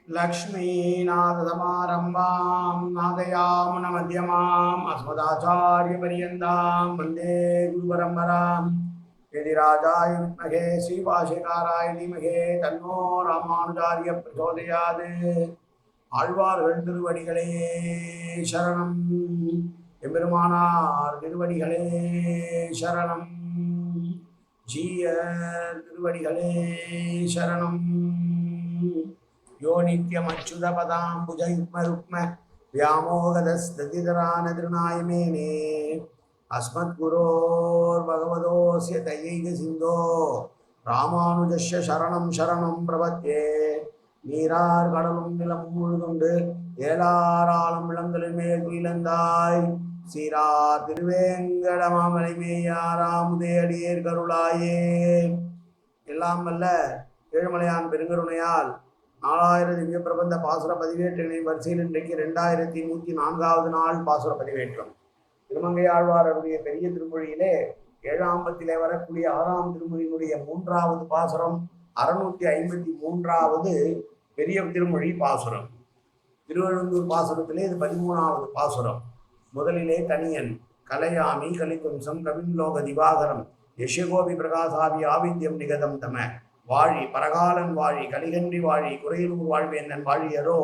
लक्ष्मीनाथसमारम्भां नादयामुनमध्यमाम् अस्मदाचार्यपर्यन्तां वन्दे गुरुपरम्परां यतिराजाय विद्महे श्रीभाष्यकाराय धीमहि तन्नो रामानुजार्य प्रचोदयात् ஆழ்வார்கள் திருவடிகளே சரணம் எம்பெருமானார் திருவடிகளே சரணம் ஜீயர் திருவடிகளே சரணம் यो नित्यमच्युतपदाम्बुजयुग्मरुक्म व्यामोहदस्ततितरानतृणायमेने अस्मद्गुरोर्भगवतोऽस्य दयैकसिन्धो रामानुजस्य शरणं शरणं प्रपद्ये நீரார் கடலும் நிலம் முழுதுண்டு ஏலாராளும் இளங்களின் மேல் துயிலந்தாய் சீரா திருவேங்கடமாமலை மேயாராமுதே அடியேர் கருளாயே. எல்லாம் வல்ல ஏழுமலையான் பெருங்கருணையால் 4000 திவ்ய பிரபந்த பாசுர பதிவேற்றினை வரிசையில் இன்றைக்கு 2104வது நாள் பாசுர பதிவேற்றம். திருமங்கையாழ்வாருடைய பெரிய திருமொழியிலே 7ஆம் பத்திலே வரக்கூடிய 6ஆம் திருமொழியினுடைய 3வது பாசுரம் 653வது பெரிய திருமொழி பாசுரம். திருவழுந்தூர் பாசுரத்திலே இது 13வது பாசுரம். முதலிலே தனியன் கலையாமி கலிகும்சம் கவின்லோக திவாகரம் யசகோபி பிரகாசாபி ஆவித்யம் நிகதம் தம வாழி பரகாலன் வாழி கலிகன்றி வாழி குறையூர் வாழ்வேந்தன் வாழியரோ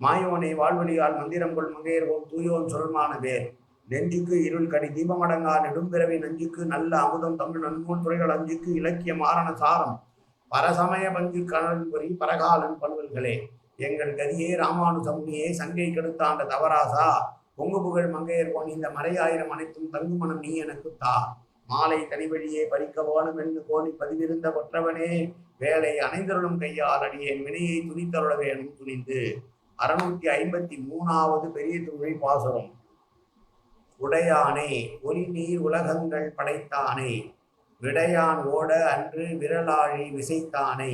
மாயோனை வாழ்வழியால் மந்திரம் கொள் மங்கையர்வோம் தூயோன் சொல்மான பேர் நெஞ்சுக்கு இருள் கடி தீபமடங்கா நெடும்பிறவி நஞ்சுக்கு நல்ல அமுதம் தமிழ் நன்மூல் துறைகள் அஞ்சுக்கு இலக்கிய மாரண சாரம் பரசமய பங்கு கணன்புரி பரகாலன் பல்வல்களே எங்கள் கதியே ராமானுசமுனியே சங்கை கெடுத்தாண்ட தவராசா பொங்கு புகழ் மங்கையர்வோன் இந்த மறையாயிரம் அனைத்தும் தங்குமணம் நீ எனக்கு தா மாலை தனிவழியே பறிக்க வேணும் என்று கோணி பதிவிருந்த கொற்றவனே வேலை அணைந்தருளும் கையால் அடியேன் வினையை துணித்தருள வேணும் துணிந்து. 653வது பெரிய திருமொழி பாசுரம். உடையானே ஒலி நீர் உலகங்கள் படைத்தானே விடையான் ஓட அன்று விரலாழி விசைத்தானே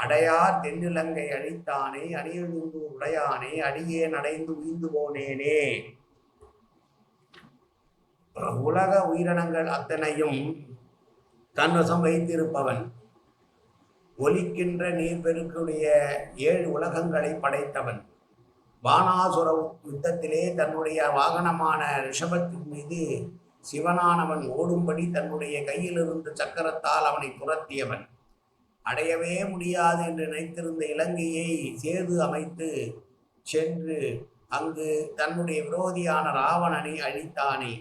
அடையார் தென்னிலங்கை அழித்தானே அணியெழுந்து உடையானே அடியேன் அடைந்து உயிர்ந்து போனேனே. உலக உயிரினங்கள் அத்தனையும் தன்வசம் வைத்திருப்பவன், ஒலிக்கின்ற நீர்பெருக்குடைய 7 உலகங்களை படைத்தவன், பானாசுர யுத்தத்திலே தன்னுடைய வாகனமான ரிஷபத்தின் மீது சிவனானவன் ஓடும்படி தன்னுடைய கையிலிருந்து சக்கரத்தால் அவனை துரத்தியவன், அடையவே முடியாது என்று நினைத்திருந்த இலங்கையை சேது அமைத்து சென்று அங்கு தன்னுடைய விரோதியான ராவணனை அழித்தானே.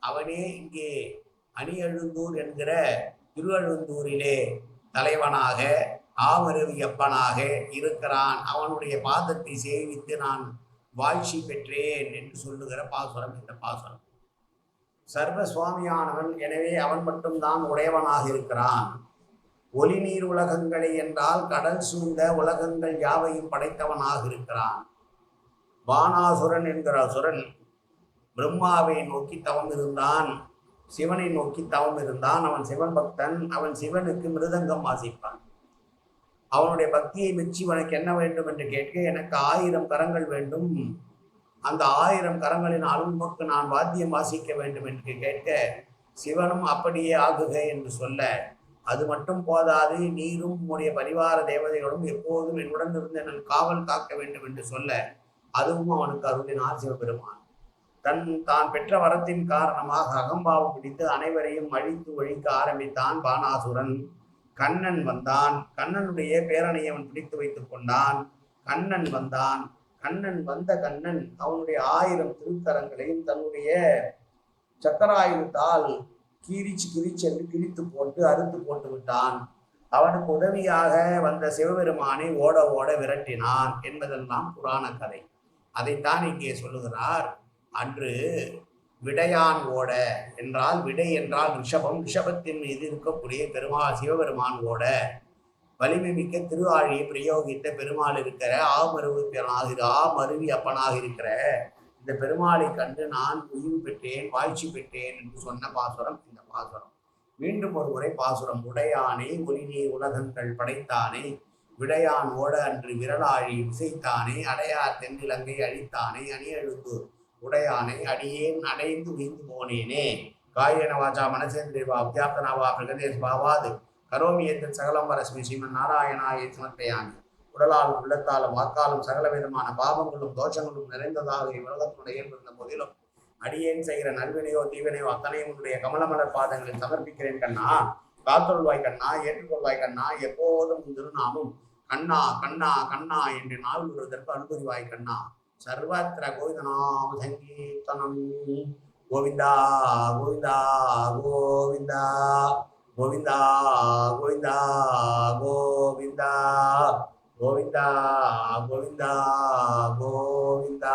அவனே இங்கே அணியெழுந்தூர் என்கிற திருவழுந்தூரிலே தலைவனாக ஆமருவியப்பனாக இருக்கிறான். அவனுடைய பாதத்தை சேவித்து நான் வாழ்ச்சி பெற்றேன் என்று சொல்லுகிற பாசுரம் இந்த பாசுரம். சர்வ சுவாமியானவன், எனவே அவன் மட்டும்தான் உடையவனாக இருக்கிறான். ஒலி நீர் உலகங்களை என்றால் கடல் சூழ்ந்த உலகங்கள் யாவையும் படைத்தவனாக இருக்கிறான். பானாசுரன் என்கிற அசுரன் பிரம்மாவை நோக்கி தவம் இருந்தான், சிவனை நோக்கி தவம் இருந்தான். அவன் சிவன் பக்தன். அவன் சிவனுக்கு மிருதங்கம் வாசிப்பான். அவனுடைய பக்தியை மெச்சி உனக்கு என்ன வேண்டும் என்று கேட்க, எனக்கு 1000 கரங்கள் வேண்டும், அந்த 1000 கரங்களினாலும் உமக்கு நான் வாத்தியம் வாசிக்க வேண்டும் என்று கேட்க, சிவனும் அப்படியே ஆகுக என்று சொல்ல, அது மட்டும் போதாது, நீரும் உம்முடைய பரிவார தேவதைகளும் எப்போதும் என்னுடன் இருந்து என்னை காவல் காக்க வேண்டும் என்று சொல்ல, அதுவும் அவனுக்கு அருளினார் சிவபெருமான். தான் பெற்ற வரத்தின் காரணமாக அகம்பாவம் பிடித்து அனைவரையும் அழித்து ஒழிக்க ஆரம்பித்தான் பானாசுரன். கண்ணன் வந்தான். கண்ணனுடைய பேரனை அவன் பிடித்து வைத்துக் கொண்டான். கண்ணன் வந்தான். கண்ணன் அவனுடைய 1000 திருக்கரங்களையும் தன்னுடைய சக்கராயுதத்தால் கிரிச்சென்று கிழித்து போட்டு அறுத்து போட்டு விட்டான். அவனுக்கு உதவியாக வந்த சிவபெருமானை ஓட ஓட விரட்டினான் என்பதெல்லாம் புராண கதை. அதைத்தான் இங்கே சொல்லுகிறார். அன்று விடையான் ஓட என்றால், விடை என்றால் ரிஷபம், ரிஷபத்தின் மீது இருக்கக்கூடிய சிவபெருமான் ஓட வலிமை மிக்க திருஆழியை பிரயோகித்த பெருமாள் இருக்கிற ஆமருவி அப்பனாக இருக்கிற இந்த பெருமாளை கண்டு நான் உயிர் பெற்றேன், வாழ்ச்சி பெற்றேன் என்று சொன்ன பாசுரம் இந்த பாசுரம். மீண்டும் ஒரு முறை பாசுரம். உடையானே ஒலி நீர் உலகங்கள் படைத்தானே விடையான் ஓட அன்று விரலாழி விசைத்தானே அடையார் தென்னிலங்கை அழித்தானே அணியெழுந்து உடையானை அடியேன் அடைந்து உயிர்ந்து போனேனே. காயன வாச்சா மனசேந்திரவா வித்யாப்தனாவா பிரகதேஷ் பாவாது கரோமி ஏத்தன் சகலம் வரஸ்மி ஸ்ரீமன் நாராயணாய சமர்ப்பயாமி. உடலாலும் உள்ளத்தாலும் வாக்காலும் சகல விதமான பாவங்களும் தோஷங்களும் நிறைந்ததாக இவ்வுலகத்தினுடைய இயல்பு இருந்த போதிலும் அடியேன் செய்கிற நல்வினையோ தீவினையோ அத்தனையும் உன்னுடைய கமலமலர் பாதங்களில் சமர்ப்பிக்கிறேன் கண்ணா. காத்தொள்வாய் கண்ணா, ஏற்றுக்கொள்வாய் கண்ணா. எப்போதும் திருநாமம் கண்ணா கண்ணா கண்ணா என்று நாள் வருவதற்கு அனுபவிவாய் கண்ணா. சர்வத்திர கோவிந்தநாம சங்கீர்த்தனம். கோவிந்தா கோவிந்தா கோவிந்தா கோவிந்தா கோவிந்தா கோவிந்தா கோவிந்தா கோவிந்தா கோவிந்தா.